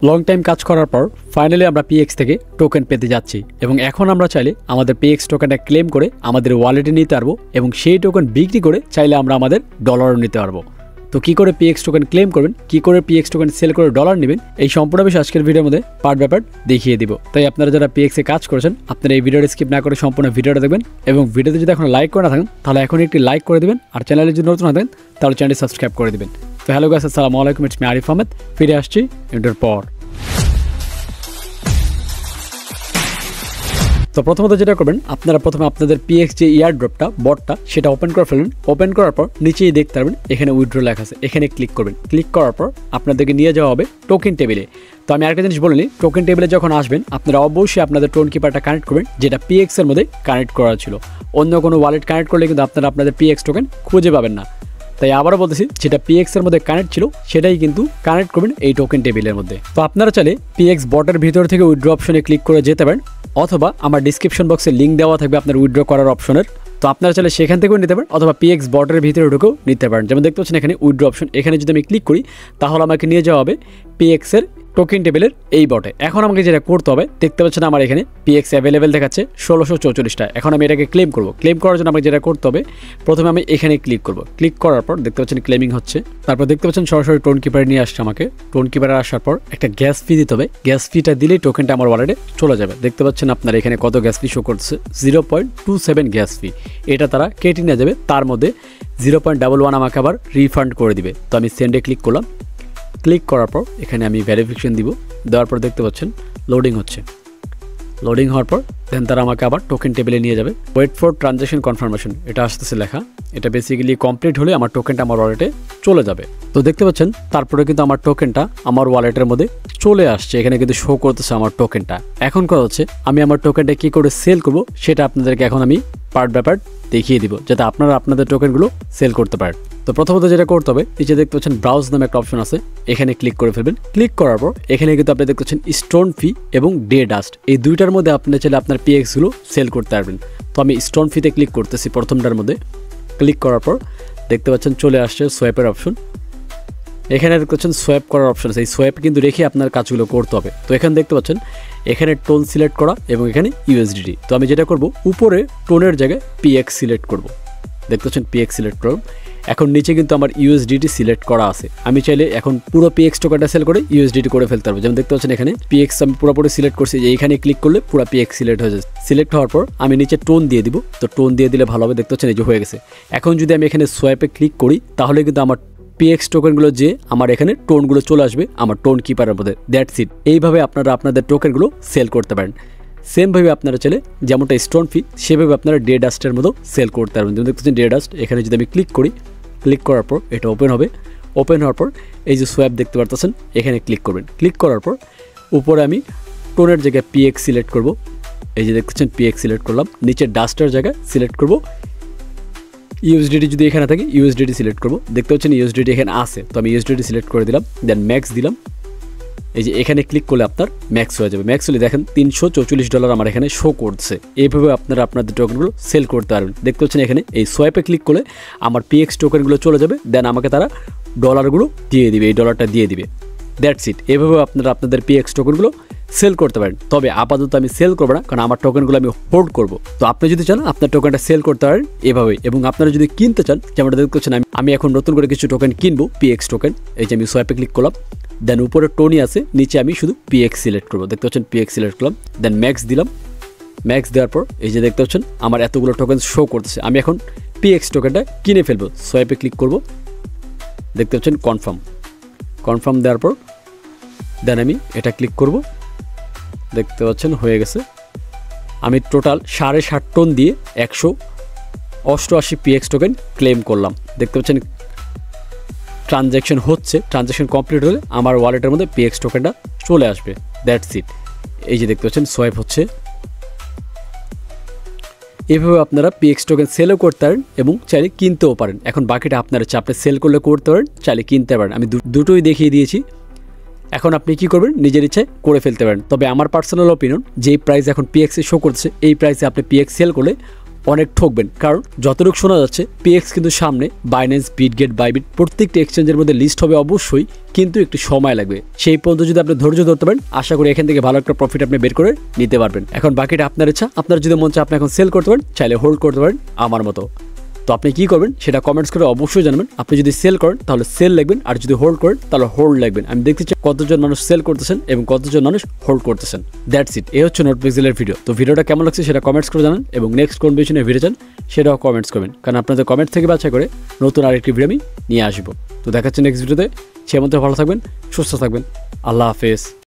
Long time কাজ করার পর ফাইনালি আমরা পিএক্স থেকে টোকেন পেতে যাচ্ছি এবং এখন আমরা চাইলে আমাদের পিএক্স টোকেনটা ক্লেম করে আমাদের ওয়ালেটে নিতে পারবো এবং সেই টোকেন বিক্রি করে চাইলে আমরা আমাদের ডলারও নিতে পারবো। তো কী করে পিএক্স টোকেন ক্লেম করবেন, কী করে পিএক্স টোকেন সেল করে ডলার নেবেন, এই সম্পূর্ণ বিষয় আজকের ভিডিওর মধ্যে পার্ট বাই পার্ট দেখিয়ে দিব। তাই আপনারা যারা পিএক্সে কাজ করেছেন আপনারা এই ভিডিওটা স্কিপ না করে সম্পূর্ণ ভিডিওটা দেখবেন এবং ভিডিওতে যদি এখন লাইক করে না থাকেন তাহলে এখন একটি লাইক করে দেবেন আর চ্যানেলে যদি নতুন থাকেন তাহলে চ্যানেলটি সাবস্ক্রাইব করে দেবেন। তো হ্যালো গাইস, আসসালামু আলাইকুম, ইটস মি আরিফ আহমেদ, ফিরে আসছি ইন্টার পর। তো প্রথমত যেটা করবেন, আপনারা প্রথমে আপনাদের পিএক্স যে ইয়ারড্রপটা বটটা সেটা ওপেন করে ফেলবেন। ওপেন করার পর নিচেই দেখতে পারবেন এখানে উইথড্র লেখা আছে, এখানে ক্লিক করবেন। ক্লিক করার পর আপনাদেরকে নিয়ে যাওয়া হবে টোকেন টেবিলে। তো আমি আরেকটা জিনিস বলে নিই, টোকেন টেবিলে যখন আসবেন আপনারা অবশ্যই আপনাদের টোন কিপারটা কানেক্ট করবেন যেটা পিএক্স এর মধ্যে কানেক্ট করা ছিল। অন্য কোনো ওয়ালেট কানেক্ট করলে কিন্তু আপনারা আপনাদের পিএক্স টোকেন খুঁজে পাবেন না। তাই আবারও বলতেছি, যেটা পিএক্স এর মধ্যে কানেক্ট ছিল সেটাই কিন্তু কানেক্ট করবেন এই টোকেন টেবিলের মধ্যে। তো আপনারা চাইলে পিএক্স বটের ভিতর থেকে উইথড্র অপশনে ক্লিক করে যেতে পারেন, অথবা আমার ডিসক্রিপশন বক্সে লিঙ্ক দেওয়া থাকবে আপনার উইথড্র করার অপশনের। তো আপনারা চাইলে সেখান থেকেও নিতে পারেন অথবা পিএক্স বটের ভিতরে ঢুকেও নিতে পারেন। যেমন দেখতে পাচ্ছেন এখানে উইথড্র অপশন, এখানে যদি আমি ক্লিক করি তাহলে আমাকে নিয়ে যাওয়া হবে পিএক্স এর টোকেন টেবিলের এই বটে। এখন আমাকে যেটা করতে হবে, দেখতে পাচ্ছেন আমার এখানে পিএক্স অ্যাভেলেবেল দেখাচ্ছে 1644টা। এখন আমি এটাকে ক্লেম করব। ক্লেম করার জন্য আমাকে যেটা করতে হবে, প্রথমে আমি এখানে ক্লিক করব। ক্লিক করার পর দেখতে পাচ্ছেন ক্লেমিং হচ্ছে। তারপর দেখতে পাচ্ছেন সরাসরি টোন কিপারে নিয়ে আসছে আমাকে। টোন কিপারে আসার পর একটা গ্যাস ফি দিতে হবে। গ্যাস ফিটা দিলেই টোকেনটা আমার ওয়ালেটে চলে যাবে। দেখতে পাচ্ছেন আপনার এখানে কত গ্যাস ফি শো করছে, 0.27 গ্যাস ফি। এটা তারা কেটে নিয়ে যাবে, তার মধ্যে 0.11 আমাকে আবার রিফান্ড করে দিবে। তো আমি সেন্ডে ক্লিক করলাম। ক্লিক করার পর এখানে আমি ভেরিফিকেশন দিব। দেওয়ার পর দেখতে পাচ্ছেন লোডিং হচ্ছে। লোডিং হওয়ার পর দেন তারা আমাকে আবার টোকেন টেবিলে নিয়ে যাবে। ওয়েট ফর ট্রানজ্যাকশন কনফার্মেশন এটা আসতেছে লেখা। এটা বেসিক্যালি কমপ্লিট হলে আমার টোকেনটা আমার ওয়ালেটে চলে যাবে। তো দেখতে পাচ্ছেন তারপরে কিন্তু আমার টোকেনটা আমার ওয়ালেটের মধ্যে চলে আসছে। এখানে কিন্তু শো করতেছে আমার টোকেনটা। এখন কথা হচ্ছে আমি আমার টোকেনটা কী করে সেল করব সেটা আপনাদেরকে এখন আমি পার্ট বাই পার্ট দেখিয়ে দিব, যাতে আপনারা আপনাদের টোকেনগুলো সেল করতে পারেন। তো প্রথমত যেটা করতে হবে, নিচে দেখতে পাচ্ছেন ব্রাউজ নামে একটা অপশন আছে, এখানে ক্লিক করে ফেলবেন। ক্লিক করার পর এখানে কিন্তু আপনি দেখতে পাচ্ছেন স্টোন ফি এবং ডে ডাস্ট, এই দুইটার মধ্যে আপনি চাইলে আপনার পিএক্সগুলো সেল করতে পারবেন। তো আমি স্টোন ফিতে ক্লিক করতেছি প্রথমটার মধ্যে। ক্লিক করার পর দেখতে পাচ্ছেন চলে আসছে সোয়াইপের অপশন। এখানে দেখতে পাচ্ছেন সোয়াইপ করার অপশন আছে, এই সোয়াইপ কিন্তু রেখে আপনার কাজগুলো করতে হবে। তো এখানে দেখতে পাচ্ছেন এখানে টোন সিলেক্ট করা এবং এখানে ইউএসডিটি। তো আমি যেটা করব, উপরে টোনের জায়গায় পিএক্স সিলেক্ট করব। দেখতে পাচ্ছেন পিএক্স সিলেক্ট করব। এখন নিচে কিন্তু আমার ইউএসডিটি সিলেক্ট করা আছে। আমি চাইলে এখন পুরো পিএক্স টোকেনটা সেল করে ইউএসডিটি করে ফেলতে পারবো। যেমন দেখতে পাচ্ছেন এখানে পিএক্স আমি পুরোপুরি সিলেক্ট করছি, যে এইখানে ক্লিক করলে পুরো পিএক্স সিলেক্ট হয়ে যাচ্ছে। সিলেক্ট হওয়ার পর আমি নিচে টোন দিয়ে দিব। তো টোন দিয়ে দিলে ভালো হবে। দেখতে পাচ্ছেন এই যে হয়ে গেছে। এখন যদি আমি এখানে সোয়াইপে ক্লিক করি তাহলে কিন্তু আমার পিএক্স টোকেনগুলো যে আমার এখানে টোনগুলো চলে আসবে আমার টোন কিপারের মধ্যে। That's it. এইভাবে আপনারা আপনাদের টোকেনগুলো সেল করতে পারেন। সেমভাবে আপনারা চাইলে যেমনটা স্টোন ফি সেভাবে আপনারা ডে ডাস্টের মতো সেল করতে পারবেন। যেমন দেখতেছেন ডে ডাস্ট, এখানে যদি আমি ক্লিক করি, ক্লিক করার পর এটা ওপেন হবে। ওপেন হওয়ার পর এই যে সোয়াইপ দেখতে পারতেছেন, এখানে ক্লিক করবেন। ক্লিক করার পর উপরে আমি টোনের জায়গায় পিএক্স সিলেক্ট করব। এই যে দেখতেছেন পিএক্স সিলেক্ট করলাম। নিচে ডাস্টের জায়গায় সিলেক্ট করব ইউএসডিটি, যদি এখানে থাকে ইউএসডিটি সিলেক্ট করব। দেখতে পাচ্ছেন ইউএসডিটি এখানে আছে, তো আমি ইউএসডিটি সিলেক্ট করে দিলাম। দেন ম্যাক্স দিলাম। এই যে এখানে ক্লিক করলে আপনার ম্যাক্স হয়ে যাবে। ম্যাক্স হলে দেখেন $344 আমার এখানে শো করছে। এইভাবে আপনারা আপনাদের টোকেনগুলো সেল করতে পারবেন। দেখতে পাচ্ছেন এখানে এই সোয়াইপে ক্লিক করলে আমার পিএক্স টোকেনগুলো চলে যাবে। দেন আমাকে তারা ডলারগুলো দিয়ে দিবে, এই ডলারটা দিয়ে দিবে। That's it. এভাবে আপনারা আপনাদের পিএক্স টোকেনগুলো সেল করতে পারেন। তবে আপাতত আমি সেল করবো না, কারণ আমার টোকেনগুলো আমি হোল্ড করব। তো আপনি যদি চান আপনার টোকেনটা সেল করতে পারেন এভাবেই। এবং আপনারা যদি কিনতে চান, যেমনটা দেখতে পাচ্ছেন আমি এখন নতুন করে কিছু টোকেন কিনবো, পিএক্স টোকেন। এই যে আমি সোয়াইপে ক্লিক করলাম। দেন উপরে টোনই আছে, নিচে আমি শুধু পিএক্স সিলেক্ট করবো। দেখতে পাচ্ছেন পিএক্স সিলেক্ট করলাম। দেন ম্যাক্স দিলাম। ম্যাক্স দেওয়ার পর এই যে দেখতে পাচ্ছেন আমার এতগুলো টোকেন শো করতেছে। আমি এখন পিএক্স টোকেনটা কিনে ফেলবো। সোয়াইপে ক্লিক করব। দেখতে পাচ্ছেন কনফার্ম। কনফার্ম দেওয়ার পর দেন আমি এটা ক্লিক করব। দেখতে পাচ্ছেন হয়ে গেছে। আমি টোটাল 7.5 টন দিয়ে 188 পিএক্স টোকেন ক্লেম করলাম। দেখতে পাচ্ছেন ট্রানজ্যাকশন হচ্ছে। ট্রানজ্যাকশন কমপ্লিট হলে আমার ওয়ালেটের মধ্যে পিএক্স টোকেনটা চলে আসবে। That's it. এই যে দেখতে পাচ্ছেন সোয়াইপ হচ্ছে। এভাবে আপনারা পিএক্স টোকেন সেলও করতে পারেন এবং চাইলে কিনতেও পারেন। এখন বাকিটা আপনারা চাপে সেল করলে করতে পারেন, চাইলে কিনতে পারেন। আমি দুটোই দেখিয়ে দিয়েছি। এখন আপনি কি করবেন, নিজের ইচ্ছায় করে ফেলতে পারেন। তবে আমার পার্সোনাল অপিনিয়ন, যেই প্রাইস এখন পিএক্সে শো করছে এই প্রাইসে আপনি পিএক্স সেল করলে অনেক ঠকবেন, কারণ যতটুকু শোনা যাচ্ছে পিএক্স কিন্তু সামনে বাইন্যান্স, বিটগেট, বাইবিট প্রত্যেকটি এক্সচেঞ্জের মধ্যে লিস্ট হবে অবশ্যই, কিন্তু একটু সময় লাগবে। সেই পর্যন্ত যদি আপনি ধৈর্য ধরতে পারেন, আশা করি এখান থেকে ভালো একটা প্রফিট আপনি বের করে নিতে পারবেন। এখন বাকিটা আপনার ইচ্ছা, আপনার যদি মন চায় আপনি এখন সেল করতে পারেন, চাইলে হোল্ড করতে পারেন আমার মতো। তো আপনি কি করবেন সেটা কমেন্টস করে অবশ্যই জানাবেন। আপনি যদি সেল করেন তাহলে সেল লিখবেন, আর যদি হোল্ড করেন তাহলে হোল্ড লিখবেন। আমি দেখতে চাই কতজন মানুষ সেল করতেছেন এবং কতজন মানুষ হোল্ড করতেছেন। That's it. এই হচ্ছে নোটপিক্সেলের ভিডিও। তো ভিডিওটা কেমন লাগছে সেটা কমেন্টস করে জানান, এবং নেক্সট কোন বিষয়ে ভিডিও চান সেটাও কমেন্টস করবেন, কারণ আপনাদের কমেন্ট থেকে বাছাই করে নতুন আরেকটি ভিডিও আমি নিয়ে আসবো। তো দেখাচ্ছি নেক্সট ভিডিওতে। সে মধ্যে ভালো থাকবেন, সুস্থ থাকবেন। আল্লাহ হাফেজ।